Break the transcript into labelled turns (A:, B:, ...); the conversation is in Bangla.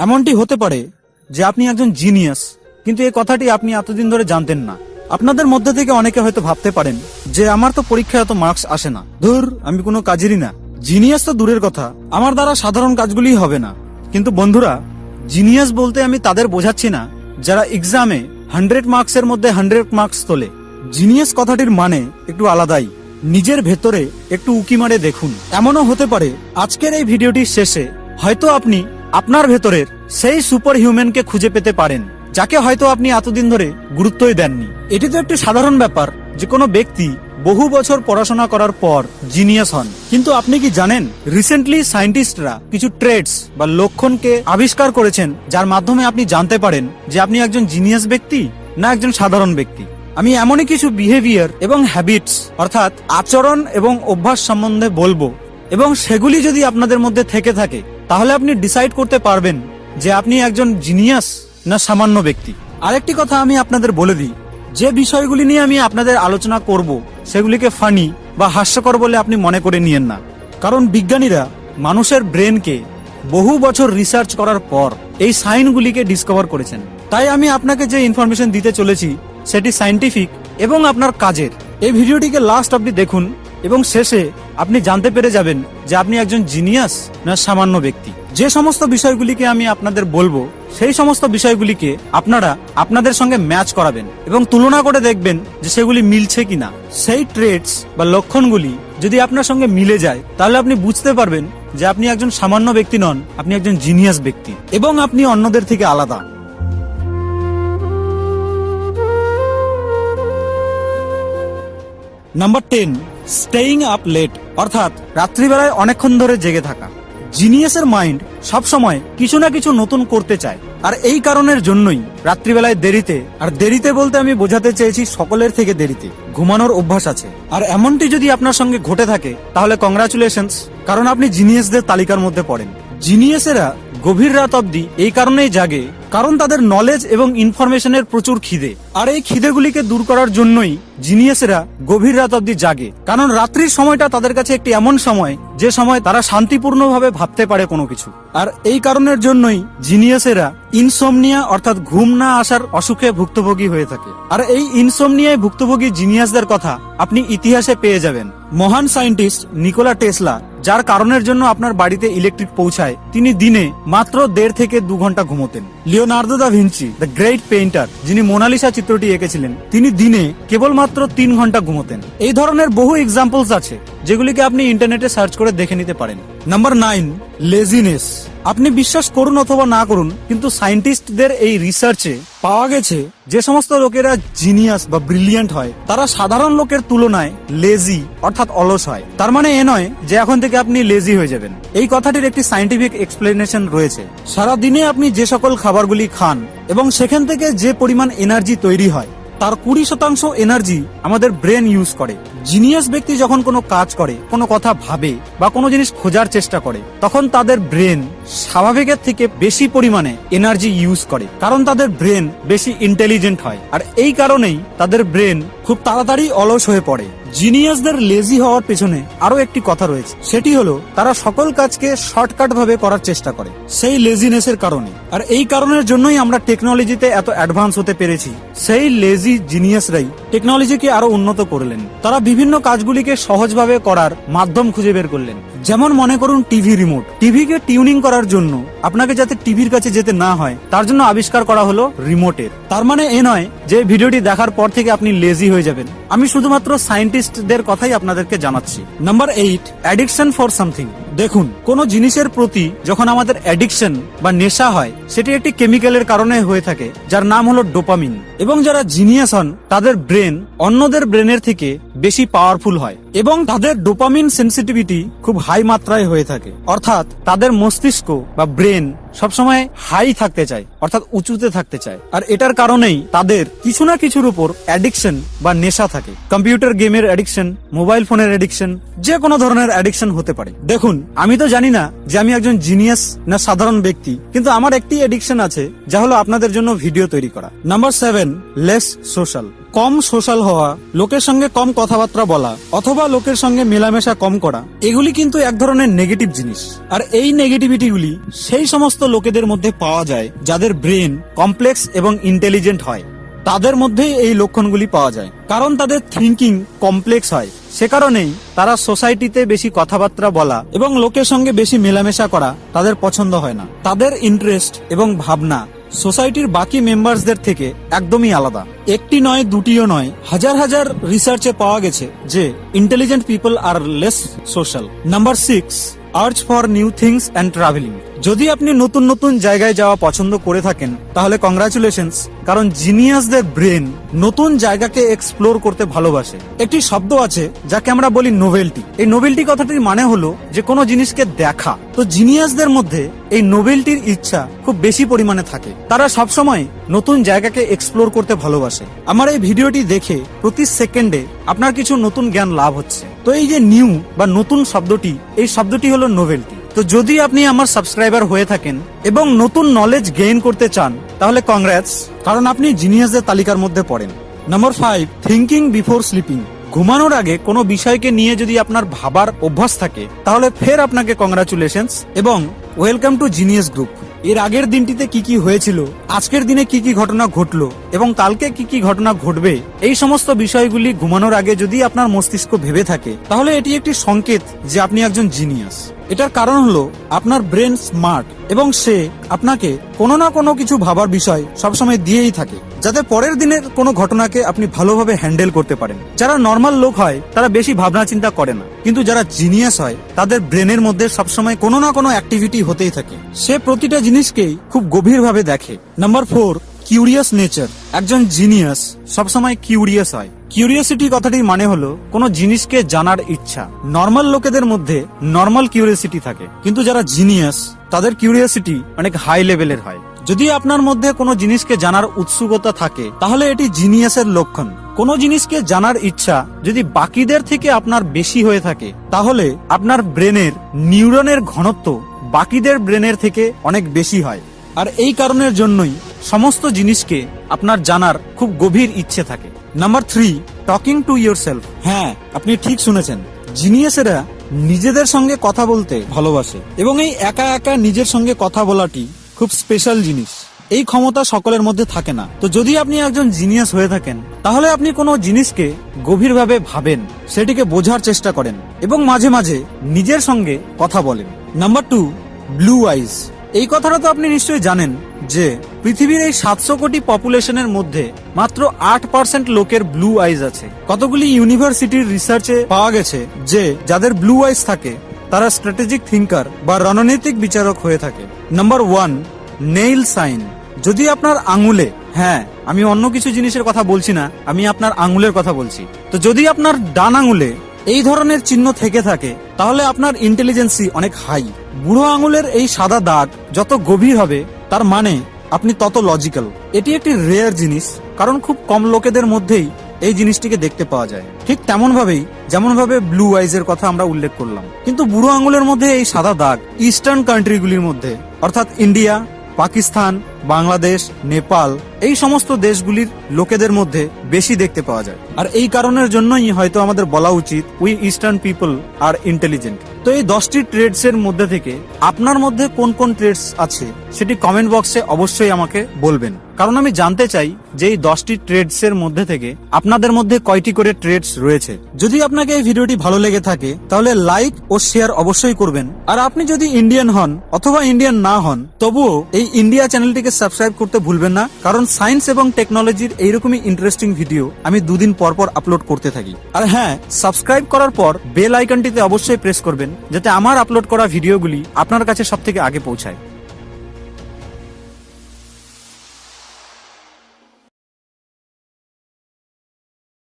A: এমনটি হতে পারে যে আপনি একজন জিনিয়াস, কিন্তু এই কথাটি আপনি এতদিন ধরে জানতেন না। আপনাদের মধ্যে থেকে অনেকে হয়তো ভাবতে পারেন যে আমার তো পরীক্ষায় এত মার্কস আসে না, ধুর আমি কোনো কাজেরই না। জিনিয়াস তো দূরের কথা, আমার দ্বারা সাধারণ কাজগুলি হবে না। কিন্তু বন্ধুরা, জিনিয়াস বলতে আমি তাদের বোঝাচ্ছি না যারা এক্সামে 100 মার্কসের মধ্যে 100 মার্কস তোলে। জিনিয়াস কথাটির মানে একটু আলাদাই। নিজের ভেতরে একটু উকি মারে দেখুন। এমনও হতে পারে আজকের এই ভিডিওটির শেষে হয়তো আপনি আপনার ভেতরের সেই সুপার হিউম্যানকে খুঁজে পেতে পারেন, যাকে হয়তো আপনি এতদিন ধরে গুরুত্বই দেননি। এটি তো একটি সাধারণ ব্যাপার যে কোনো ব্যক্তি বহু বছর পড়াশোনা করার পর জিনিয়াস হন। কিন্তু আপনি কি জানেন, রিসেন্টলি সায়েন্টিস্টরা কিছু ট্রেটস বা লক্ষণকে আবিষ্কার করেছেন, যার মাধ্যমে আপনি জানতে পারেন যে আপনি একজন জিনিয়াস ব্যক্তি না একজন সাধারণ ব্যক্তি। আমি এমনই কিছু বিহেভিয়ার এবং হ্যাবিটস অর্থাৎ আচরণ এবং অভ্যাস সম্বন্ধে বলবো, এবং সেগুলি যদি আপনাদের মধ্যে থেকে থাকে তাহলে আপনি ডিসাইড করতে পারবেন যে আপনি একজন জিনিয়াস না সামান্য ব্যক্তি। আরেকটি কথা আমি আপনাদের বলে দিই, যে বিষয়গুলি নিয়ে আমি আপনাদের আলোচনা করব সেগুলিকে ফানি বা হাস্যকর বলে আপনি মনে করে নিয়েন না, কারণ বিজ্ঞানীরা মানুষের ব্রেনকে বহু বছর রিসার্চ করার পর এই সাইনগুলিকে ডিসকভার করেছেন। তাই আমি আপনাকে যে ইনফরমেশন দিতে চলেছি সেটি সায়েন্টিফিক এবং আপনার কাজের। এই ভিডিওটিকে লাস্ট অবধি দেখুন এবং শেষে আপনি জানতে পেরে যাবেন যে আপনি একজন জিনিয়াস না সামান্য ব্যক্তি। যে সমস্ত বিষয়গুলিকে আমি আপনাদের বলবো সেই সমস্ত বিষয়গুলিকে আপনারা আপনাদের সঙ্গে ম্যাচ করাবেন এবং তুলনা করে দেখবেন যে সেগুলি মিলছে কিনা। সেই ট্রেটস বা লক্ষণগুলি যদি আপনার সঙ্গে মিলে যায় তাহলে আপনি বুঝতে পারবেন যে আপনি একজন সামান্য ব্যক্তি নন, আপনি একজন জিনিয়াস ব্যক্তি এবং আপনি অন্যদের থেকে আলাদা। নাম্বার 10, স্টেইং আপ লেট, অর্থাৎ রাত্রিবেলায় অনেকক্ষণ ধরে জেগে থাকা। জিনিয়াসের মাইন্ড সবসময় কিছু না কিছু নতুন করতে চায়, আর এই কারণের জন্যই রাত্রিবেলায় দেরিতে, আর দেরিতে বলতে আমি বোঝাতে চেয়েছি সকলের থেকে দেরিতে ঘুমানোর অভ্যাস আছে। আর এমনটি যদি আপনার সঙ্গে ঘটে থাকে তাহলে কংগ্রাচুলেশনস, কারণ আপনি জিনিয়াসদের তালিকার মধ্যে পড়েন। জিনিয়াসেরা গভীর রাত অব্দি এই কারণেই জাগে কারণ তাদের নলেজ এবং ইনফরমেশনের প্রচুর খিদে, আর এই খিদেগুলিকে দূর করার জন্যই জিনিয়াসেরা গভীর রাত অব্দি জাগে। কারণ রাত্রির সময়টা তাদের কাছে একটি এমন সময় যে সময় তারা শান্তিপূর্ণভাবে ভাবতে পারে কোনো কিছু, আর এই কারণের জন্যই জিনিয়াসেরা ইনসোমনিয়া অর্থাৎ ঘুম না আসার অসুখে ভুক্তভোগী হয়ে থাকে। আর এই ইনসোমনিয়ায় ভুক্তভোগী জিনিয়াসদের কথা আপনি ইতিহাসে পেয়ে যাবেন। মহান সায়েন্টিস্ট নিকোলা টেসলা, যার কারণের জন্য আপনার বাড়িতে ইলেকট্রিক পৌঁছায়, তিনি দিনে মাত্র 1.5 থেকে 2 ঘন্টা ঘুমোতেন। Leonardo da Vinci, the great painter, যিনি মোনালিসা চিত্রটি এঁকেছিলেন, তিনি দিনে কেবলমাত্র 3 ঘন্টা ঘুমোতেন। এই ধরনের বহু এক্সাম্পলস আছে যেগুলিকে আপনি ইন্টারনেটে সার্চ করে দেখে নিতে পারেন। Number 9, laziness. আপনি বিশ্বাস করুন অথবা না করুন, কিন্তু সায়েন্টিস্টদের এই রিসার্চে পাওয়া গেছে যে সমস্ত লোকেরা জিনিয়াস বা ব্রিলিয়ান্ট হয় তারা সাধারণ লোকের তুলনায় লেজি অর্থাৎ অলস হয়। তার মানে এ নয় যে এখন থেকে আপনি লেজি হয়ে যাবেন। এই কথাটির একটি সায়েন্টিফিক এক্সপ্লেনেশন রয়েছে। সারা দিনে আপনি যে সকল খাবারগুলি খান এবং সেখান থেকে যে পরিমাণ এনার্জি তৈরি হয় তার 20% এনার্জি আমাদের ব্রেন ইউজ করে। জিনিয়াস ব্যক্তি যখন কোনো কাজ করে, কোনো কথা ভাবে বা কোনো জিনিস খোঁজার চেষ্টা করে, তখন তাদের ব্রেন স্বাভাবিকের থেকে বেশি পরিমাণে এনার্জি ইউজ করে, কারণ তাদের ব্রেন বেশি ইন্টেলিজেন্ট হয়। আর এই কারণেই তাদের ব্রেন খুব তাড়াতাড়ি অলস হয়ে পড়ে। জিনিয়াসদের লেজি হওয়ার পেছনে আরো একটি কথা রয়েছে, সেটি হলো তারা সকল কাজকে শর্টকাট ভাবে করার চেষ্টা করে, সেই লেজিনেসের কারণে। আর এই কারণের জন্যই আমরা টেকনোলজিতে এত অ্যাডভান্স হতে পেরেছি। সেই লেজি জিনিয়াসরাই টেকনোলজিকে আরো উন্নত করলেন। তারা বিভিন্ন কাজগুলিকে সহজভাবে করার মাধ্যম খুঁজে বের করলেন। যেমন মনে করুন টিভি রিমোট। টিভিকে টিউনিং করার জন্য আপনাকে যাতে টিভির কাছে যেতে না হয় তার জন্য আবিষ্কার করা হলো রিমোটের। তার মানে এ নয় যে ভিডিওটি দেখার পর থেকে আপনি লেজি হয়ে যাবেন। আমি শুধুমাত্র সায়েন্টিস্টদের কথাই আপনাদেরকে জানাচ্ছি। Number 8, addiction for something. দেখুন, কোন জিনিসের প্রতি যখন আমাদের অ্যাডিকশন বা নেশা হয় সেটি একটি কেমিক্যালের কারণে হয়ে থাকে যার নাম হলো ডোপামিন। এবং যারা জিনিয়াস হন তাদের ব্রেন অন্যদের ব্রেনের থেকে বেশি পাওয়ারফুল হয় এবং তাদের ডোপামিন সেন্সিটিভিটি খুব হাই মাত্রায় হয়ে থাকে, অর্থাৎ তাদের মস্তিষ্ক বা ব্রেন সবসময় হাই থাকতে চায়, অর্থাৎ উঁচুতে থাকতে চায়। আর এটার কারণেই তাদের কিছু না কিছুর উপর অ্যাডিকশন বা নেশা থাকে। কম্পিউটার গেমের অ্যাডিকশন, মোবাইল ফোনের অ্যাডিকশন, যে কোনো ধরনের অ্যাডিকশন হতে পারে। দেখুন, আমি তো জানি না যে আমি একজন জিনিয়াস না সাধারণ ব্যক্তি, কিন্তু আমার একটি অ্যাডিকশন আছে যা হলো আপনাদের জন্য ভিডিও তৈরি করা। Number 7, less social. কম সোশ্যাল হওয়া, লোকের সঙ্গে কম কথাবার্তা বলা অথবা লোকের সঙ্গে মেলামেশা কম করা, এগুলি কিন্তু এক ধরনের নেগেটিভ জিনিস। আর এই নেগেটিভিটিগুলি সেই সমস্ত লোকেদের মধ্যে পাওয়া যায় যাদের ব্রেন কমপ্লেক্স এবং ইন্টেলিজেন্ট হয়। তাদের মধ্যেই এই লক্ষণগুলি পাওয়া যায়, কারণ তাদের থিঙ্কিং কমপ্লেক্স হয়। সে কারণেই তারা সোসাইটিতে বেশি কথাবার্তা বলা এবং লোকের সঙ্গে বেশি মেলামেশা করা তাদের পছন্দ হয় না। তাদের ইন্টারেস্ট এবং ভাবনা সোসাইটির বাকি মেম্বারসদের থেকে একদমই আলাদা। একটি নয়, দুটিও নয়, হাজার হাজার রিসার্চে পাওয়া গেছে যে intelligent people are less social. Number 6, urge for new things and travelling. যদি আপনি নতুন নতুন জায়গায় যাওয়া পছন্দ করে থাকেন তাহলে কংগ্রাচুলেশনস, কারণ জিনিয়াসদের ব্রেন নতুন জায়গাকে এক্সপ্লোর করতে ভালোবাসে। একটি শব্দ আছে যাকে আমরা বলি নোভেলটি। এই নোভেলটি কথাটির মানে হলো যে কোনো জিনিসকে দেখা। তো জিনিয়াসদের মধ্যে এই নোভেলটির ইচ্ছা খুব বেশি পরিমাণে থাকে। তারা সবসময় নতুন জায়গাকে এক্সপ্লোর করতে ভালোবাসে। আমার এই ভিডিওটি দেখে প্রতি সেকেন্ডে আপনার কিছু নতুন জ্ঞান লাভ হচ্ছে। তো এই যে নিউ বা নতুন শব্দটি, এই শব্দটি হলো নোভেলটি। তো যদি আপনি আমার সাবস্ক্রাইবার হয়ে থাকেন এবং নতুন নলেজ গেইন করতে চান তাহলে কংগ্রাটস, কারণ আপনি জিনিয়াসদের তালিকার মধ্যে পড়েন। Number 5, thinking before sleeping. ঘুমানোর আগে কোনো বিষয়কে নিয়ে যদি আপনার ভাবার অভ্যাস থাকে তাহলে ফের আপনাকে কংগ্রাচুলেশনস এবং ওয়েলকাম টু জিনিয়াস গ্রুপ। এর আগের দিনটিতে কি কি হয়েছিল, আজকের দিনে কি কি ঘটনা ঘটলো এবং কালকে কি কি ঘটনা ঘটবে, এই সমস্ত বিষয়গুলি ঘুমানোর আগে যদি আপনার মস্তিষ্ক ভেবে থাকে তাহলে এটি একটি সংকেত যে আপনি একজন জিনিয়াস। এটার কারণ হলো আপনার ব্রেন স্মার্ট এবং সে আপনাকে কোনো না কোনো কিছু ভাবার বিষয় সবসময় দিয়েই থাকে, যাতে পরের দিনের কোনো ঘটনাকে আপনি ভালোভাবে হ্যান্ডেল করতে পারেন। যারা নর্মাল লোক হয় তারা বেশি ভাবনা চিন্তা করে না, কিন্তু যারা জিনিয়াস হয় তাদের ব্রেনের মধ্যে সবসময় কোনো না কোনো অ্যাক্টিভিটি হতেই থাকে। সে প্রতিটা জিনিসকেই খুব গভীরভাবে দেখে। Number 4, curious nature. একজন জিনিয়াস সবসময় কিউরিয়াস হয়। কিউরিয়াসিটি কথাটির মানে হলো কোনো জিনিসকে জানার ইচ্ছা। নর্মাল লোকেদের মধ্যে নর্মাল কিউরিয়াসিটি থাকে, কিন্তু যারা জিনিয়াস তাদের কিউরিয়াসিটি অনেক হাই লেভেলের হয়। যদি আপনার মধ্যে কোনো জিনিসকে জানার উৎসুকতা থাকে তাহলে এটি জিনিয়াসের লক্ষণ। কোনো জিনিসকে জানার ইচ্ছা যদি বাকিদের থেকে আপনার বেশি হয়ে থাকে তাহলে আপনার ব্রেনের নিউরনের ঘনত্ব বাকিদের ব্রেনের থেকে অনেক বেশি হয়। আর এই কারণের জন্যই সমস্ত জিনিসকে আপনার জানার খুব গভীর ইচ্ছে থাকে। Number 3, talking to yourself. হ্যাঁ, আপনি ঠিক শুনেছেন, জিনিয়াসেরা নিজেদের সঙ্গে কথা বলতে ভালোবাসে এবং এই একা একা নিজের সঙ্গে কথা বলাটি খুব স্পেশাল জিনিস। এই ক্ষমতা সকলের মধ্যে থাকে না। তো যদি আপনি একজন জিনিয়াস হয়ে থাকেন তাহলে আপনি কোনো জিনিসকে গভীরভাবে ভাবেন, সেটিকে বোঝার চেষ্টা করেন এবং মাঝে মাঝে নিজের সঙ্গে কথা বলেন। Number 2, blue eyes. এই কথাটা তো আপনি নিশ্চয়ই জানেন যে পৃথিবীর এই 700 কোটি পপুলেশনের মধ্যে মাত্র 8% লোকের ব্লু আইজ আছে। কতগুলি ইউনিভার্সিটির রিসার্চে পাওয়া গেছে যে যাদের ব্লু আইজ থাকে তারা স্ট্র্যাটেজিক থিঙ্কার বা রণনৈতিক বিচারক হয়ে থাকে। Number 1, nail sign. যদি আপনার আঙুলে, হ্যাঁ আমি অন্য কিছু জিনিসের কথা বলছি না, আমি আপনার আঙুলের কথা বলছি, তো যদি আপনার ডান আঙুলে এই ধরনের চিহ্ন থেকে থাকে তাহলে আপনার ইন্টেলিজেন্সি অনেক হাই। বুড়ো আঙুলের এই সাদা দাগ যত গভীর হবে তার মানে আপনি তত লজিক্যাল। এটি একটি রেয়ার জিনিস, কারণ খুব কম লোকেদের মধ্যেই এই জিনিসটিকে দেখতে পাওয়া যায়। ঠিক তেমন ভাবেই যেমন ভাবে ব্লু আইজ এর কথা আমরা উল্লেখ করলাম, কিন্তু বুড়ো আঙুলের মধ্যে এই সাদা দাগ ইস্টার্ন কান্ট্রিগুলির মধ্যে অর্থাৎ ইন্ডিয়া, পাকিস্তান, বাংলাদেশ, নেপাল, এই সমস্ত দেশগুলির লোকেদের মধ্যে বেশি দেখতে পাওয়া যায়। আর এই কারণের জন্যই হয়তো আমাদের বলা উচিত we eastern people are intelligent. তো এই 10টি ট্রেডস এর মধ্যে থেকে আপনার মধ্যে কোন কোন ট্রেডস আছে সেটি কমেন্ট বক্সে অবশ্যই আমাকে বলবেন, কারণ আমি জানতে চাই যে এই 10টি ট্রেডস এর মধ্যে থেকে আপনাদের মধ্যে কয়টি করে ট্রেডস রয়েছে। যদি আপনাকে এই ভিডিওটি ভালো লেগে থাকে তাহলে লাইক ও শেয়ার অবশ্যই করবেন। আর আপনি যদি ইন্ডিয়ান হন অথবা ইন্ডিয়ান না হন তবুও এই ইন্ডিয়া চ্যানেলটিকে সাবস্ক্রাইব করতে ভুলবেন না, কারণ সায়েন্স এবং টেকনোলজির এইরকমই ইন্টারেস্টিং ভিডিও আমি 2 দিন পর পর আপলোড করতে থাকি। আর হ্যাঁ, সাবস্ক্রাইব করার পর বেল আইকনটিতে অবশ্যই প্রেস করবেন যাতে আমার আপলোড করা ভিডিওগুলি আপনার কাছে সবথেকে আগে পৌঁছায়।